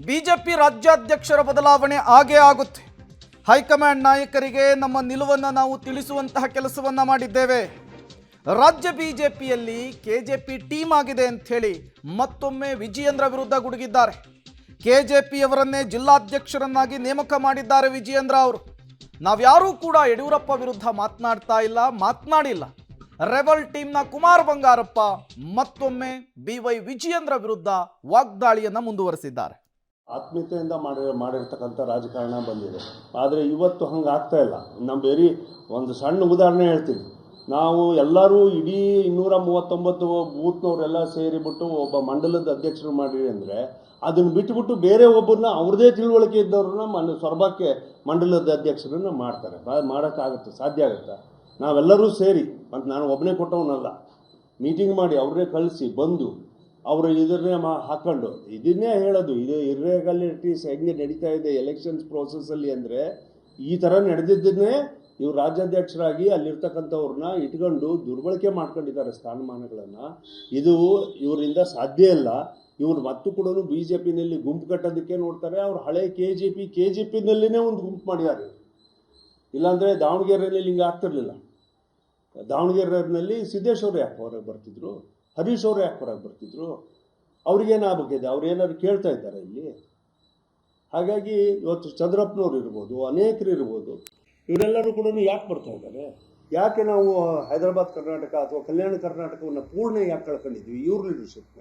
BJP ರಾಜ್ಯಾಧ್ಯಕ್ಷರ ಬದಲಾವಣೆ ಆಗೇ ಆಗುತ್ತೆ. ಹೈಕಮಾಂಡ್ ನಾಯಕರಿಗೆ ನಮ್ಮ ನಿಲುವನ್ನು ನಾವು ತಿಳಿಸುವಂತಹ ಕೆಲಸವನ್ನ ಮಾಡಿದ್ದೇವೆ. ರಾಜ್ಯ ಬಿಜೆಪಿಯಲ್ಲಿ ಕೆಜೆಪಿ ಟೀಮ್ ಆಗಿದೆ ಅಂತ ಹೇಳಿ ಮತ್ತೊಮ್ಮೆ ವಿಜಯೇಂದ್ರ ವಿರುದ್ಧ ಗುಡುಗಿದ್ದಾರೆ. ಕೆಜೆಪಿಯವರನ್ನೇ ಜಿಲ್ಲಾಧ್ಯಕ್ಷರನ್ನಾಗಿ ನೇಮಕ ಮಾಡಿದ್ದಾರೆ ವಿಜಯೇಂದ್ರ ಅವರು. ನಾವ್ಯಾರೂ ಕೂಡ ಯಡಿಯೂರಪ್ಪ ವಿರುದ್ಧ ಮಾತನಾಡಿಲ್ಲ. ರೆಬಲ್ ಟೀಮ್ನ ಕುಮಾರ್ ಬಂಗಾರಪ್ಪ ಮತ್ತೊಮ್ಮೆ BY ವಿಜಯೇಂದ್ರ ವಿರುದ್ಧ ವಾಗ್ದಾಳಿಯನ್ನು ಮುಂದುವರೆಸಿದ್ದಾರೆ. ಆತ್ಮೀಯತೆಯಿಂದ ಮಾಡಿರ್ತಕ್ಕಂಥ ರಾಜಕಾರಣ ಬಂದಿದೆ. ಆದರೆ ಇವತ್ತು ಹಂಗೆ ಆಗ್ತಾ ಇಲ್ಲ. ನಮ್ಮ ಬೇರೆ ಒಂದು ಸಣ್ಣ ಉದಾಹರಣೆ ಹೇಳ್ತೀನಿ. ನಾವು ಎಲ್ಲರೂ ಇಡೀ 239 ಬೂತ್ನವರೆಲ್ಲ ಸೇರಿಬಿಟ್ಟು ಒಬ್ಬ ಮಂಡಲದ ಅಧ್ಯಕ್ಷರು ಮಾಡಿರಿ ಅಂದರೆ ಅದನ್ನು ಬಿಟ್ಟುಬಿಟ್ಟು ಬೇರೆ ಒಬ್ಬರನ್ನ ಅವ್ರದ್ದೇ ತಿಳುವಳಿಕೆ ಇದ್ದವ್ರನ್ನ ಸೊರಬಕ್ಕೆ ಮಂಡಲದ ಅಧ್ಯಕ್ಷರನ್ನ ಮಾಡ್ತಾರೆ. ಮಾಡೋಕ್ಕಾಗುತ್ತೆ? ಸಾಧ್ಯ ಆಗುತ್ತಾ? ನಾವೆಲ್ಲರೂ ಸೇರಿ, ಮತ್ತು ನಾನು ಒಬ್ಬನೇ ಕೊಟ್ಟವನಲ್ಲ, ಮೀಟಿಂಗ್ ಮಾಡಿ ಅವ್ರನ್ನೇ ಕಳಿಸಿ ಬಂದು ಅವರು ಇದನ್ನೇ ಹಾಕ್ಕೊಂಡು ಇದನ್ನೇ ಹೇಳೋದು. ಇದು ಇರ್ರೆಗ್ಯುಲಾರಿಟೀಸ್ ಹೆಂಗೆ ನಡೀತಾ ಇದೆ ಎಲೆಕ್ಷನ್ಸ್ ಪ್ರೋಸೆಸ್ಸಲ್ಲಿ ಅಂದರೆ ಈ ಥರ ನಡೆದಿದ್ದನ್ನೇ ಇವ್ರು ರಾಜ್ಯಾಧ್ಯಕ್ಷರಾಗಿ ಅಲ್ಲಿರ್ತಕ್ಕಂಥವ್ರನ್ನ ಇಟ್ಕೊಂಡು ದುರ್ಬಳಕೆ ಮಾಡ್ಕೊಂಡಿದ್ದಾರೆ ಸ್ಥಾನಮಾನಗಳನ್ನು. ಇದು ಇವರಿಂದ ಸಾಧ್ಯ ಇಲ್ಲ. ಇವ್ರು ಮತ್ತು ಕೂಡ BJPನಲ್ಲಿ ಗುಂಪು ಕಟ್ಟೋದಕ್ಕೆ ನೋಡ್ತಾರೆ. ಅವ್ರು ಹಳೆ KJPನಲ್ಲಿನೇ ಒಂದು ಗುಂಪು ಮಾಡಿದ್ದಾರೆ. ಇಲ್ಲಾಂದರೆ ದಾವಣಗೆರೆಯಲ್ಲಿ ಹಿಂಗೆ ಆಗ್ತಿರ್ಲಿಲ್ಲ. ದಾವಣಗೆರೆಯಲ್ಲಿ ಸಿದ್ದೇಶ್ವರ ಯಾಕೆ ಹೊರಗೆ ಬರ್ತಿದ್ರು, ಹರೀಶ್ ಅವರು ಯಾಕೆ ಹೊರಗೆ ಬರ್ತಿದ್ರು? ಅವ್ರಿಗೇನಾಗಬೇಕಿದೆ? ಅವ್ರು ಏನಾದ್ರು ಕೇಳ್ತಾ ಇದ್ದಾರೆ ಇಲ್ಲಿ? ಹಾಗಾಗಿ ಇವತ್ತು ಚಂದ್ರಪ್ಪನವ್ರು ಇರ್ಬೋದು, ಅನೇಕರು ಇರ್ಬೋದು, ಇವರೆಲ್ಲರೂ ಕೂಡ ಯಾಕೆ ಬರ್ತಾ ಇದ್ದಾರೆ? ಯಾಕೆ ನಾವು ಹೈದರಾಬಾದ್ ಕರ್ನಾಟಕ ಅಥವಾ ಕಲ್ಯಾಣ ಕರ್ನಾಟಕವನ್ನು ಪೂರ್ಣ ಯಾಕೆ ಕಳ್ಕೊಂಡಿದ್ವಿ ಇವ್ರ ಲೀಡರ್ಶಿಪ್ನಲ್ಲಿ?